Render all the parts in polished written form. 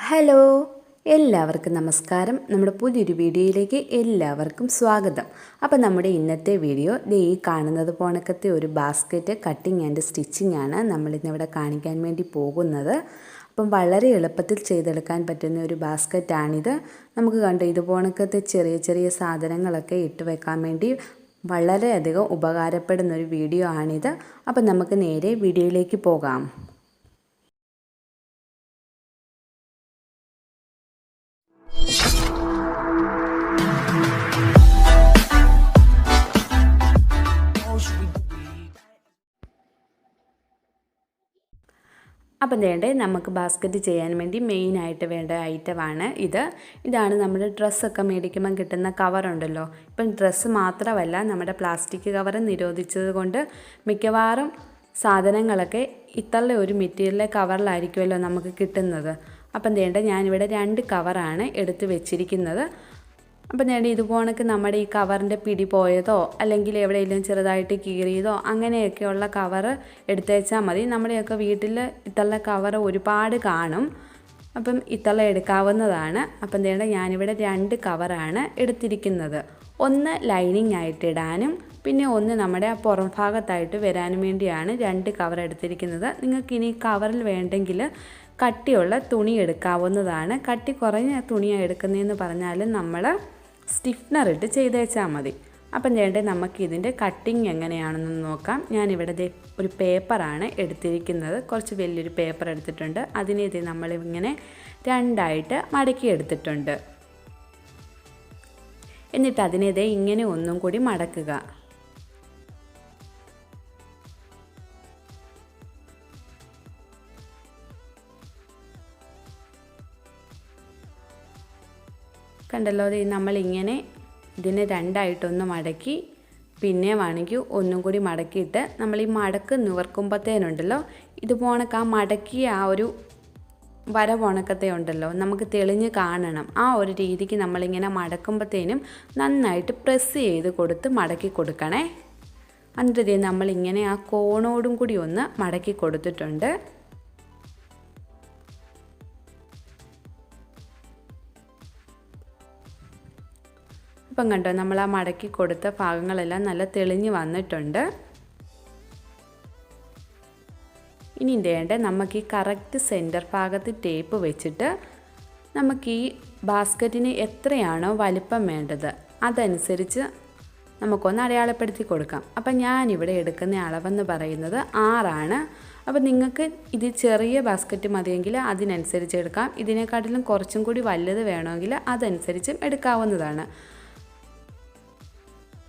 Hello, എല്ലാവർക്കും നമസ്കാരം. നമ്മുടെ പുതിയൊരു വീഡിയോയിലേക്ക് എല്ലാവർക്കും സ്വാഗതം. അപ്പോൾ നമ്മുടെ ഇന്നത്തെ വീഡിയോ ഈ കാണുന്നത് പോണക്കത്തെ ഒരു ബാസ്ക്കറ്റ് കട്ടിങ് ആൻഡ് സ്റ്റിച്ചിങ് ആണ് നമ്മളിന്നിവിടെ കാണിക്കാൻ വേണ്ടി പോകുന്നത്. അപ്പം വളരെ എളുപ്പത്തിൽ ചെയ്തെടുക്കാൻ പറ്റുന്ന ഒരു ബാസ്ക്കറ്റാണിത്. നമുക്ക് കണ്ടോ ഇത് പോണക്കത്തെ ചെറിയ ചെറിയ സാധനങ്ങളൊക്കെ ഇട്ട് വെക്കാൻ വേണ്ടി വളരെയധികം ഉപകാരപ്പെടുന്ന ഒരു വീഡിയോ ആണിത്. അപ്പം നമുക്ക് നേരെ വീഡിയോയിലേക്ക് പോകാം. അപ്പം വേണ്ടേ നമുക്ക് ബാസ്ക്കറ്റ് ചെയ്യാൻ വേണ്ടി മെയിനായിട്ട് വേണ്ട ഐറ്റമാണ് ഇതാണ് നമ്മുടെ ഡ്രസ്സൊക്കെ മേടിക്കുമ്പം കിട്ടുന്ന കവറുണ്ടല്ലോ. ഇപ്പം ഡ്രസ്സ് മാത്രമല്ല, നമ്മുടെ പ്ലാസ്റ്റിക് കവർ നിരോധിച്ചത് കൊണ്ട് മിക്കവാറും സാധനങ്ങളൊക്കെ ഇത്തള്ള ഒരു മെറ്റീരിയലിലെ കവറിലായിരിക്കുമല്ലോ നമുക്ക് കിട്ടുന്നത്. അപ്പം വേണ്ട ഞാനിവിടെ 2 കവറാണ് എടുത്ത് വെച്ചിരിക്കുന്നത്. അപ്പം ഞാൻ ഇതുപോണക്ക് നമ്മുടെ ഈ കവറിൻ്റെ പിടി പോയതോ അല്ലെങ്കിൽ എവിടെയെങ്കിലും ചെറുതായിട്ട് കീറിയതോ അങ്ങനെയൊക്കെയുള്ള കവർ എടുത്തേച്ചാൽ മതി. നമ്മുടെയൊക്കെ വീട്ടിൽ ഇത്തള്ള കവർ ഒരുപാട് കാണും. അപ്പം ഇത്തള്ള എടുക്കാവുന്നതാണ്. അപ്പം വേണ്ട ഞാനിവിടെ 2 കവറാണ് എടുത്തിരിക്കുന്നത്. ഒന്ന് ലൈനിങ് ആയിട്ട് ഇടാനും പിന്നെ ഒന്ന് നമ്മുടെ ആ പുറം ഭാഗത്തായിട്ട് വരാനും വേണ്ടിയാണ് 2 കവർ എടുത്തിരിക്കുന്നത്. നിങ്ങൾക്കിനി കവറിൽ വേണ്ടെങ്കിൽ കട്ടിയുള്ള തുണി എടുക്കാവുന്നതാണ്. കട്ടി കുറഞ്ഞ തുണിയാണ് എടുക്കുന്നതെന്ന് പറഞ്ഞാൽ നമ്മൾ സ്റ്റിഫ്നർ ഇട്ട് ചെയ്തേച്ചാൽ മതി. അപ്പം വേണ്ടേ നമുക്കിതിൻ്റെ കട്ടിങ് എങ്ങനെയാണെന്ന് നോക്കാം. ഞാനിവിടെ ഒരു പേപ്പറാണ് എടുത്തിരിക്കുന്നത്. കുറച്ച് വലിയൊരു പേപ്പർ എടുത്തിട്ടുണ്ട്. അതിനെ നമ്മളിങ്ങനെ 2ആയിട്ട് മടക്കി എടുത്തിട്ടുണ്ട്. എന്നിട്ട് അതിനെ ഇങ്ങനെ ഒന്നും കൂടി മടക്കുക. കണ്ടല്ലോ, നമ്മളിങ്ങനെ ഇതിനെ 2ആയിട്ടൊന്ന് മടക്കി പിന്നെ വേണമെങ്കിൽ ഒന്നും കൂടി മടക്കിയിട്ട് നമ്മൾ ഈ മടക്ക് നിവർക്കുമ്പോഴത്തേനുണ്ടല്ലോ ഇതുപോണക്ക് ആ മടക്കിയ ആ ഒരു വര പോണക്കത്തെ ഉണ്ടല്ലോ നമുക്ക് തെളിഞ്ഞ് കാണണം. ആ ഒരു രീതിക്ക് നമ്മളിങ്ങനെ മടക്കുമ്പോഴത്തേനും നന്നായിട്ട് പ്രസ് ചെയ്ത് കൊടുത്ത് മടക്കി കൊടുക്കണേ. എന്നിട്ട് നമ്മളിങ്ങനെ ആ കോണോടും കൂടി ഒന്ന് മടക്കി കൊടുത്തിട്ടുണ്ട്. ഇപ്പം കണ്ടോ, നമ്മൾ ആ മടക്കി കൊടുത്ത ഭാഗങ്ങളെല്ലാം നല്ല തെളിഞ്ഞ് വന്നിട്ടുണ്ട്. ഇനി വേണ്ട നമുക്ക് ഈ കറക്റ്റ് സെൻറ്റർ ഭാഗത്ത് ടേപ്പ് വെച്ചിട്ട് നമുക്ക് ഈ ബാസ്ക്കറ്റിന് എത്രയാണോ വലിപ്പം വേണ്ടത് അതനുസരിച്ച് നമുക്കൊന്ന് അടയാളപ്പെടുത്തി കൊടുക്കാം. അപ്പം ഞാനിവിടെ എടുക്കുന്ന അളവെന്ന് പറയുന്നത് 6ആണ്. അപ്പം നിങ്ങൾക്ക് ഇത് ചെറിയ ബാസ്ക്കറ്റ് മതിയെങ്കിൽ അതിനനുസരിച്ച് എടുക്കാം. ഇതിനെക്കാട്ടിലും കുറച്ചും കൂടി വലുത് വേണമെങ്കിൽ അതനുസരിച്ചും എടുക്കാവുന്നതാണ്.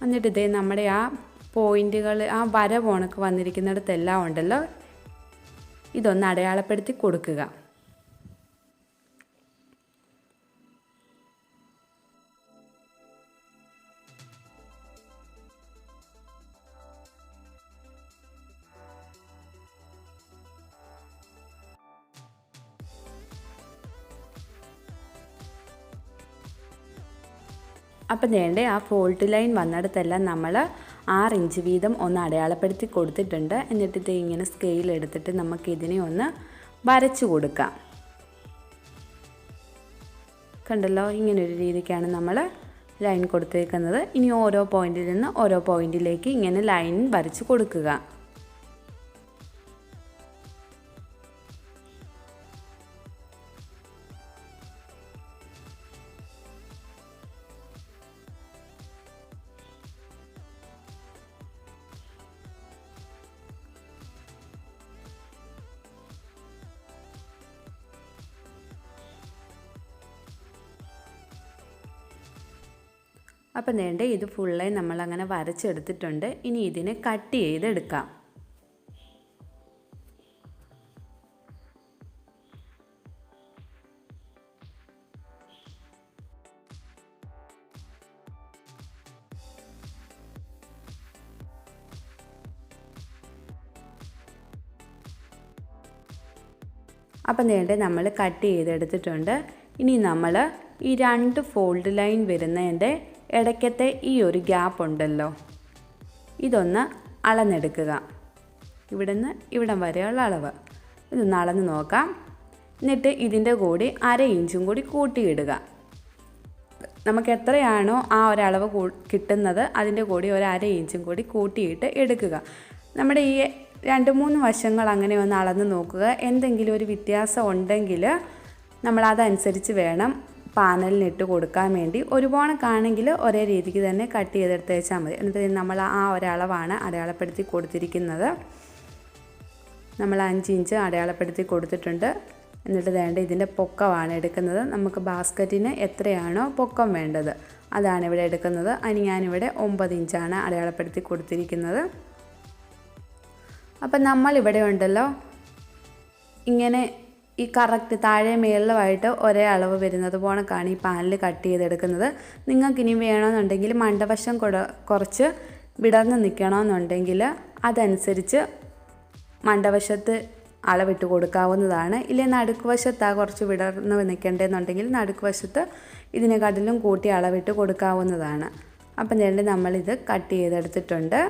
എന്നിട്ട് നമ്മുടെ ആ പോയിൻറ്റുകൾ ആ വര പോണക്ക് വന്നിരിക്കുന്നിടത്തെല്ലാം ഉണ്ടല്ലോ ഇതൊന്ന് അടയാളപ്പെടുത്തി കൊടുക്കുക. അപ്പം വേണ്ടേ ആ ഫോൾട്ട് ലൈൻ വന്നിടത്തെല്ലാം നമ്മൾ 6 ഇഞ്ച് വീതം ഒന്ന് അടയാളപ്പെടുത്തി കൊടുത്തിട്ടുണ്ട്. എന്നിട്ട് ഇങ്ങനെ സ്കെയിൽ എടുത്തിട്ട് നമുക്കിതിനെ ഒന്ന് വരച്ചു കൊടുക്കാം. കണ്ടല്ലോ, ഇങ്ങനൊരു രീതിക്കാണ് നമ്മൾ ലൈൻ കൊടുത്തേക്കുന്നത്. ഇനി ഓരോ പോയിന്റിൽ നിന്ന് ഓരോ പോയിന്റിലേക്ക് ഇങ്ങനെ ലൈൻ വരച്ച് കൊടുക്കുക. അപ്പം വേണ്ടേ ഇത് ഫുള്ളായി നമ്മളങ്ങനെ വരച്ചെടുത്തിട്ടുണ്ട്. ഇനി ഇതിനെ കട്ട് ചെയ്തെടുക്കാം. അപ്പം വേണ്ടേ നമ്മൾ കട്ട് ചെയ്തെടുത്തിട്ടുണ്ട്. ഇനി നമ്മൾ ഈ 2 ഫോൾഡ് ലൈൻ വരുന്നതിൻ്റെ ഇടയ്ക്കത്തെ ഈ ഒരു ഗ്യാപ്പ് ഉണ്ടല്ലോ ഇതൊന്ന് അളന്നെടുക്കുക. ഇവിടുന്ന് ഇവിടം വരെയുള്ള അളവ് ഇതൊന്ന് അളന്ന് നോക്കാം. എന്നിട്ട് ഇതിൻ്റെ കൂടി 1/2 ഇഞ്ചും കൂടി കൂട്ടിയിടുക. നമുക്ക് എത്രയാണോ ആ ഒരളവ് കിട്ടുന്നത് അതിൻ്റെ കൂടി 1/2 ഇഞ്ചും കൂടി കൂട്ടിയിട്ട് എടുക്കുക. നമ്മുടെ ഈ 2-3 വശങ്ങൾ അങ്ങനെ ഒന്ന് അളന്ന് നോക്കുക. എന്തെങ്കിലും ഒരു വ്യത്യാസം ഉണ്ടെങ്കിൽ നമ്മളതനുസരിച്ച് വേണം പാനലിനിട്ട് കൊടുക്കാൻ വേണ്ടി. ഒരുപാടൊക്കെയാണെങ്കിൽ ഒരേ രീതിക്ക് തന്നെ കട്ട് ചെയ്തെടുത്ത് വെച്ചാൽ മതി. എന്നിട്ട് നമ്മൾ ആ ഒരളവാണ് അടയാളപ്പെടുത്തി കൊടുത്തിരിക്കുന്നത്. നമ്മൾ 5 ഇഞ്ച് അടയാളപ്പെടുത്തി കൊടുത്തിട്ടുണ്ട്. എന്നിട്ട് വേണ്ട ഇതിൻ്റെ പൊക്കമാണ് എടുക്കുന്നത്. നമുക്ക് ബാസ്ക്കറ്റിന് എത്രയാണോ പൊക്കം വേണ്ടത് അതാണ് ഇവിടെ എടുക്കുന്നത്. അതിന് ഞാനിവിടെ 9 ഇഞ്ചാണ് അടയാളപ്പെടുത്തി കൊടുത്തിരിക്കുന്നത്. അപ്പം നമ്മളിവിടെ ഉണ്ടല്ലോ ഇങ്ങനെ ഈ കറക്റ്റ് താഴെ മേളിലുമായിട്ട് ഒരേ അളവ് വരുന്നത് പോണക്കാണ് ഈ പാനിൽ കട്ട് ചെയ്തെടുക്കുന്നത്. നിങ്ങൾക്കിനി വേണമെന്നുണ്ടെങ്കിൽ മണ്ടവശം കുറച്ച് വിടർന്ന് നിൽക്കണമെന്നുണ്ടെങ്കിൽ അതനുസരിച്ച് മണ്ടവശത്ത് അളവിട്ട് കൊടുക്കാവുന്നതാണ്. ഇല്ലെങ്കിൽ നടുക്ക് വശത്താണ് കുറച്ച് വിടർന്ന് നിൽക്കേണ്ടതെന്നുണ്ടെങ്കിൽ നടുക്ക് വശത്ത് ഇതിനെക്കാട്ടിലും കൂട്ടി അളവിട്ട് കൊടുക്കാവുന്നതാണ്. അപ്പം വേണ്ടി നമ്മളിത് കട്ട് ചെയ്തെടുത്തിട്ടുണ്ട്.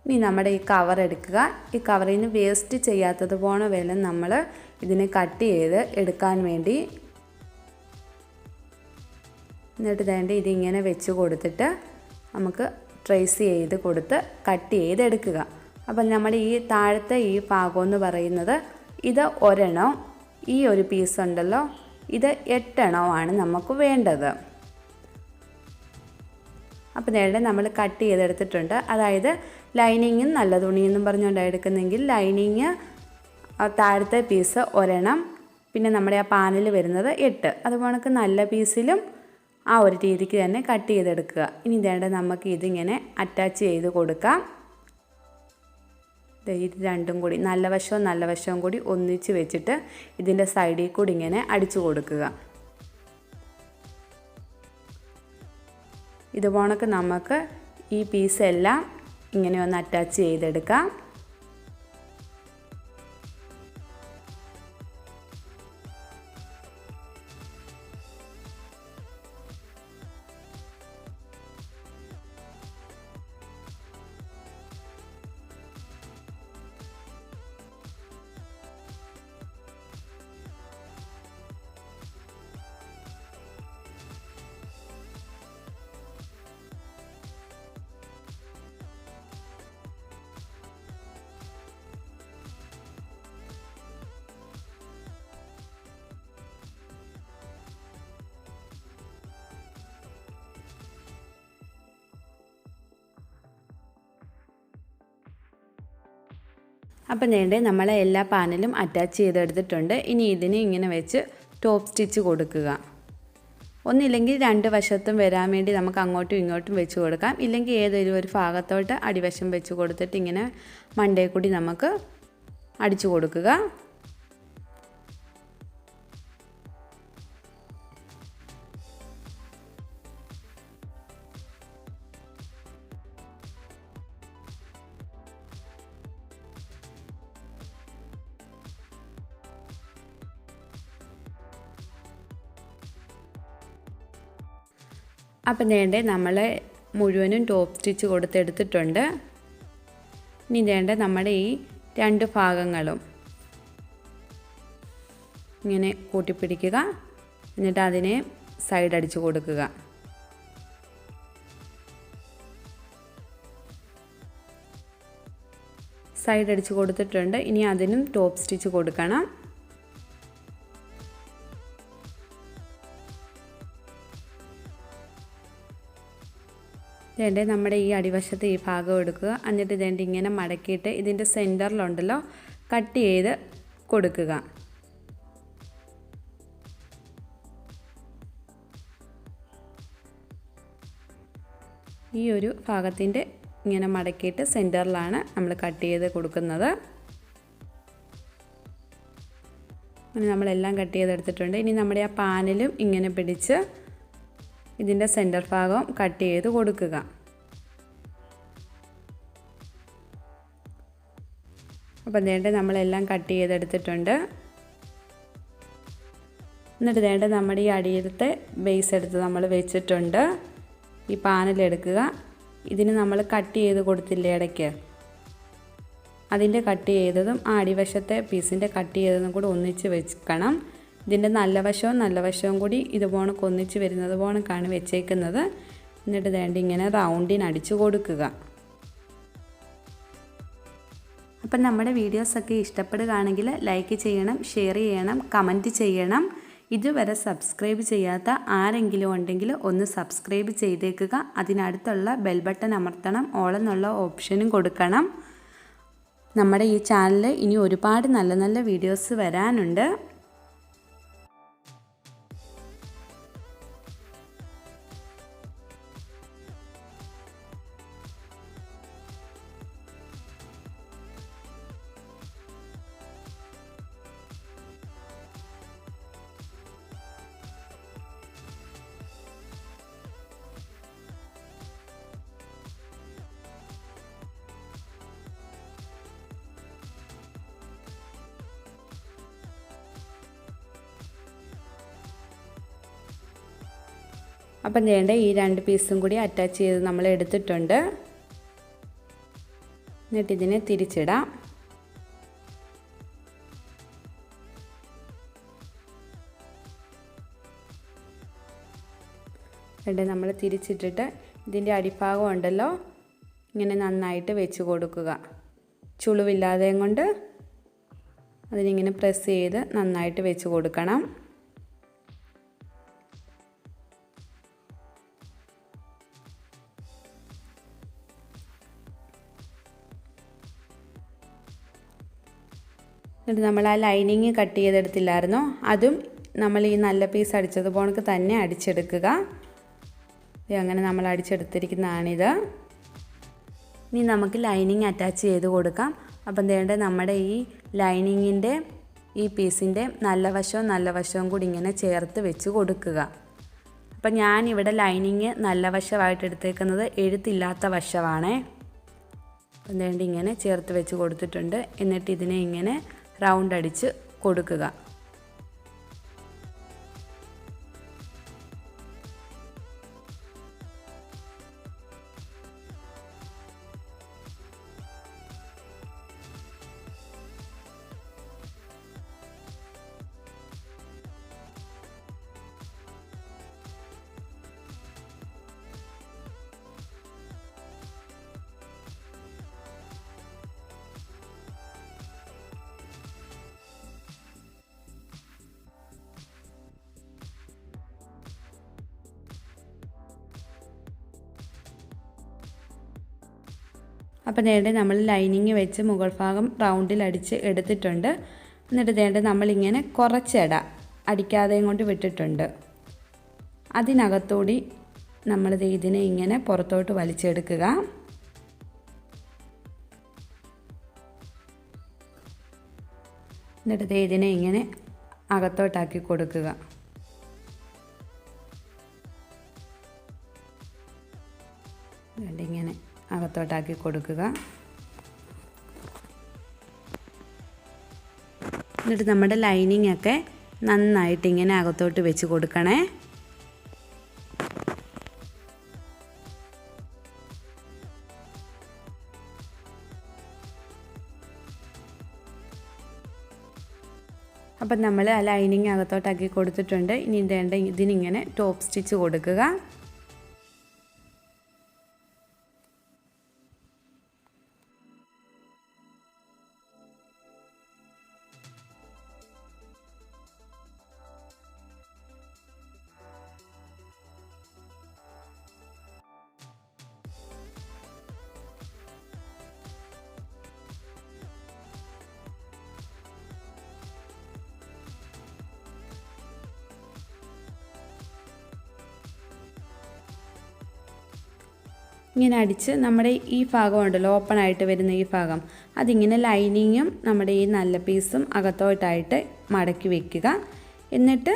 ഇനി നമ്മുടെ ഈ കവർ എടുക്കുക. ഈ കവറിൽ നിന്ന് വേസ്റ്റ് ചെയ്യാത്തത് പോണ പോലെ നമ്മൾ ഇതിനെ കട്ട് ചെയ്ത് എടുക്കാൻ വേണ്ടി എന്നിട്ട് വേണ്ടി ഇതിങ്ങനെ വെച്ച് കൊടുത്തിട്ട് നമുക്ക് ട്രേസ് ചെയ്ത് കൊടുത്ത് കട്ട് ചെയ്തെടുക്കുക. അപ്പം നമ്മുടെ ഈ താഴത്തെ ഈ ഭാഗം എന്ന് പറയുന്നത് ഇത് ഒരെണ്ണം, ഈ ഒരു പീസ് ഉണ്ടല്ലോ ഇത് 8 എണ്ണമാണ് നമുക്ക് വേണ്ടത്. അപ്പം നേരെ നമ്മൾ കട്ട് ചെയ്തെടുത്തിട്ടുണ്ട്. അതായത് ലൈനിങ്ങും നല്ല തുണിയെന്നും പറഞ്ഞുകൊണ്ടാണ് എടുക്കുന്നതെങ്കിൽ ലൈനിങ് താഴത്തെ പീസ് ഒരെണ്ണം, പിന്നെ നമ്മുടെ ആ പാനിൽ വരുന്നത് 8. അതുപോലെ നല്ല പീസിലും ആ ഒരു രീതിക്ക് തന്നെ കട്ട് ചെയ്തെടുക്കുക. ഇനി വേണ്ട നമുക്ക് ഇതിങ്ങനെ അറ്റാച്ച് ചെയ്ത് കൊടുക്കാം. ഇത് രണ്ടും കൂടി നല്ല വശവും കൂടി ഒന്നിച്ച് വെച്ചിട്ട് ഇതിൻ്റെ സൈഡിൽ കൂടി ഇങ്ങനെ അടിച്ചു കൊടുക്കുക. ഇതുപോണക്ക് നമുക്ക് ഈ പീസെല്ലാം ഇങ്ങനെ ഒന്ന് അറ്റാച്ച് ചെയ്തെടുക്കാം. അപ്പം വേണ്ടേ നമ്മളെ എല്ലാ പാനലും അറ്റാച്ച് ചെയ്തെടുത്തിട്ടുണ്ട്. ഇനി ഇതിനെ ഇങ്ങനെ വെച്ച് ടോപ്പ് സ്റ്റിച്ച് കൊടുക്കുക. ഒന്നില്ലെങ്കിൽ 2 വശത്തും വരാൻ വേണ്ടി നമുക്ക് അങ്ങോട്ടും ഇങ്ങോട്ടും വെച്ച് കൊടുക്കാം. ഇല്ലെങ്കിൽ ഏതൊരു ഒരു ഭാഗത്തോട്ട് അടിവശം വെച്ച് കൊടുത്തിട്ട് ഇങ്ങനെ മണ്ടേ കൂടി നമുക്ക് അടിച്ചു കൊടുക്കുക. അപ്പം വേണ്ടേ നമ്മൾ മുഴുവനും ടോപ്പ് സ്റ്റിച്ച് കൊടുത്തെടുത്തിട്ടുണ്ട്. ഇനി വേണ്ട നമ്മുടെ ഈ 2 ഭാഗങ്ങളും ഇങ്ങനെ കൂട്ടിപ്പിടിക്കുക. എന്നിട്ട് അതിനെ സൈഡ് അടിച്ച് കൊടുക്കുക. സൈഡ് അടിച്ച് കൊടുത്തിട്ടുണ്ട്. ഇനി അതിനും ടോപ്പ് സ്റ്റിച്ച് കൊടുക്കണം. ഇതേണ്ട നമ്മുടെ ഈ അടിവശത്ത് ഈ ഭാഗം എടുക്കുക. എന്നിട്ട് ഇതേണ്ട ഇങ്ങനെ മടക്കിയിട്ട് ഇതിൻ്റെ സെൻറ്ററിലുണ്ടല്ലോ കട്ട് ചെയ്ത് കൊടുക്കുക. ഈ ഒരു ഭാഗത്തിൻ്റെ ഇങ്ങനെ മടക്കിയിട്ട് സെൻറ്ററിലാണ് നമ്മൾ കട്ട് ചെയ്ത് കൊടുക്കുന്നത്. അങ്ങനെ നമ്മളെല്ലാം കട്ട് ചെയ്തെടുത്തിട്ടുണ്ട്. ഇനി നമ്മുടെ ആ പാനിലും ഇങ്ങനെ പിടിച്ച് ഇതിൻ്റെ സെൻറ്റർ ഭാഗം കട്ട് ചെയ്ത് കൊടുക്കുക. അപ്പം വേണ്ട നമ്മളെല്ലാം കട്ട് ചെയ്തെടുത്തിട്ടുണ്ട്. എന്നിട്ട് വേണ്ട നമ്മുടെ ഈ അടിയിലത്തെ ബേസ് എടുത്ത് നമ്മൾ വെച്ചിട്ടുണ്ട്. ഈ പാനലെടുക്കുക. ഇതിന് നമ്മൾ കട്ട് ചെയ്ത് കൊടുത്തില്ലേ ഇടയ്ക്ക്, അതിൻ്റെ കട്ട് ചെയ്തതും ആ അടിവശത്തെ പീസിൻ്റെ കട്ട് ചെയ്തതും കൂടി ഒന്നിച്ച് വെക്കണം. ഇതിൻ്റെ നല്ല വശവും കൂടി ഇതുപോലെ ഒന്നിച്ച് വരുന്നത് പോണക്കാണ് വെച്ചേക്കുന്നത്. എന്നിട്ട് വേണ്ട ഇങ്ങനെ റൗണ്ടിന് അടിച്ചു കൊടുക്കുക. അപ്പം നമ്മുടെ വീഡിയോസൊക്കെ ഇഷ്ടപ്പെടുകയാണെങ്കിൽ ലൈക്ക് ചെയ്യണം, ഷെയർ ചെയ്യണം, കമൻറ്റ് ചെയ്യണം. ഇതുവരെ സബ്സ്ക്രൈബ് ചെയ്യാത്ത ആരെങ്കിലും ഉണ്ടെങ്കിൽ ഒന്ന് സബ്സ്ക്രൈബ് ചെയ്തേക്കുക. അതിനടുത്തുള്ള ബെൽ ബട്ടൺ അമർത്തണം, ഓൾ എന്നുള്ള ഓപ്ഷനും കൊടുക്കണം. നമ്മുടെ ഈ ചാനലിൽ ഇനി ഒരുപാട് നല്ല നല്ല വീഡിയോസ് വരാനുണ്ട്. അപ്പം വേണ്ട ഈ 2 പീസും കൂടി അറ്റാച്ച് ചെയ്ത് നമ്മൾ എടുത്തിട്ടുണ്ട്. എന്നിട്ട് ഇതിനെ തിരിച്ചിടാം. എന്നിട്ട് നമ്മൾ തിരിച്ചിട്ടിട്ട് ഇതിൻ്റെ അടിഭാഗം ഉണ്ടല്ലോ ഇങ്ങനെ നന്നായിട്ട് വെച്ച് കൊടുക്കുക. ചുളിവില്ലാതെ കൊണ്ട് അതിനിങ്ങനെ പ്രസ് ചെയ്ത് നന്നായിട്ട് വെച്ച് കൊടുക്കണം. എന്നിട്ട് നമ്മൾ ആ ലൈനിങ് കട്ട് ചെയ്തെടുത്തില്ലായിരുന്നോ, അതും നമ്മൾ ഈ നല്ല പീസ് അടിച്ചതുപോലെ തന്നെ അടിച്ചെടുക്കുക. അങ്ങനെ നമ്മൾ അടിച്ചെടുത്തിരിക്കുന്നതാണിത്. ഇനി നമുക്ക് ലൈനിങ് അറ്റാച്ച് ചെയ്ത് കൊടുക്കാം. അപ്പം വേണ്ട നമ്മുടെ ഈ ലൈനിങ്ങിൻ്റെ ഈ പീസിൻ്റെ നല്ല വശവും കൂടി ഇങ്ങനെ ചേർത്ത് വെച്ച് കൊടുക്കുക. അപ്പം ഞാനിവിടെ ലൈനിങ് നല്ല വശമായിട്ട് എടുത്തേക്കുന്നത് എഴുത്തില്ലാത്ത വശമാണേ. അപ്പം വേണ്ട ഇങ്ങനെ ചേർത്ത് വെച്ച് കൊടുത്തിട്ടുണ്ട്. എന്നിട്ട് ഇതിനെ ഇങ്ങനെ റൗണ്ട് അടിച്ച് കൊടുക്കുക. അപ്പം നേരെ നമ്മൾ ലൈനിങ് വെച്ച് മുകൾ ഭാഗം റൗണ്ടിൽ അടിച്ച് എടുത്തിട്ടുണ്ട്. എന്നിട്ട് നേരെ നമ്മളിങ്ങനെ കുറച്ചിട അടിക്കാതെയും കൊണ്ട് വിട്ടിട്ടുണ്ട്. അതിനകത്തൂടി നമ്മൾ ഇതിനെ ഇങ്ങനെ പുറത്തോട്ട് വലിച്ചെടുക്കുക. എന്നിട്ട് ഇതിനെ ഇങ്ങനെ അകത്തോട്ടാക്കി കൊടുക്കുക. ഇങ്ങനെ അകത്തോട്ടാക്കി കൊടുക്കുക. എന്നിട്ട് നമ്മുടെ ലൈനിങ് ഒക്കെ നന്നായിട്ട് ഇങ്ങനെ അകത്തോട്ട് വെച്ച് കൊടുക്കണേ. അപ്പം നമ്മൾ ആ ലൈനിങ് അകത്തോട്ടാക്കി കൊടുത്തിട്ടുണ്ട്. ഇനി ഇതിനിങ്ങനെ ടോപ്പ് സ്റ്റിച്ച് കൊടുക്കുക. ഇങ്ങനെ അടിച്ച് നമ്മുടെ ഈ ഭാഗം ഉണ്ടല്ലോ ഓപ്പൺ ആയിട്ട് വരുന്ന ഈ ഭാഗം അതിങ്ങനെ ലൈനിങ്ങും നമ്മുടെ ഈ നല്ല പീസും അകത്തോട്ടായിട്ട് മടക്കി വെക്കുക. എന്നിട്ട്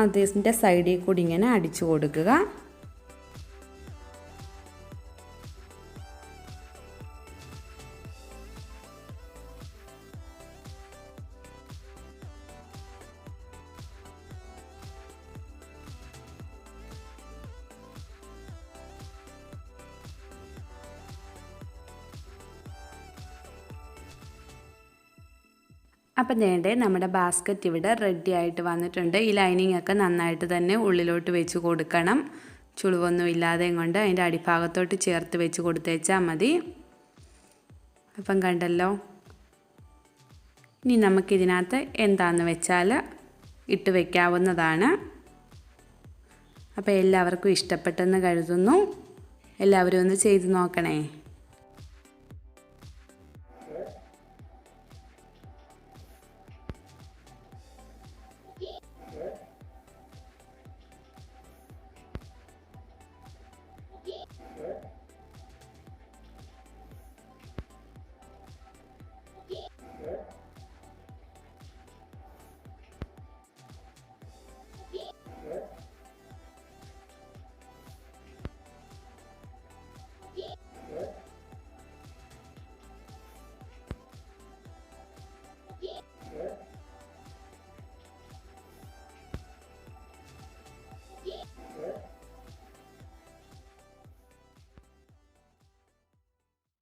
അതിൻ്റെ സൈഡിൽ കൂടി ഇങ്ങനെ അടിച്ചു കൊടുക്കുക. അപ്പം വേണ്ടേ നമ്മുടെ ബാസ്ക്കറ്റ് ഇവിടെ റെഡി ആയിട്ട് വന്നിട്ടുണ്ട്. ഈ ലൈനിങ് ഒക്കെ നന്നായിട്ട് തന്നെ ഉള്ളിലോട്ട് വെച്ച് കൊടുക്കണം. ചുളിവൊന്നും ഇല്ലാതെയും കൊണ്ട് അതിൻ്റെ അടിഭാഗത്തോട്ട് ചേർത്ത് വെച്ച് കൊടുത്തേച്ചാൽ മതി. അപ്പം കണ്ടല്ലോ. ഇനി നമുക്കിതിനകത്ത് എന്താണെന്ന് വെച്ചാൽ ഇട്ട് വയ്ക്കാവുന്നതാണ്. അപ്പോൾ എല്ലാവർക്കും ഇഷ്ടപ്പെട്ടെന്ന് കരുതുന്നു. എല്ലാവരും ഒന്ന് ചെയ്ത് നോക്കണേ.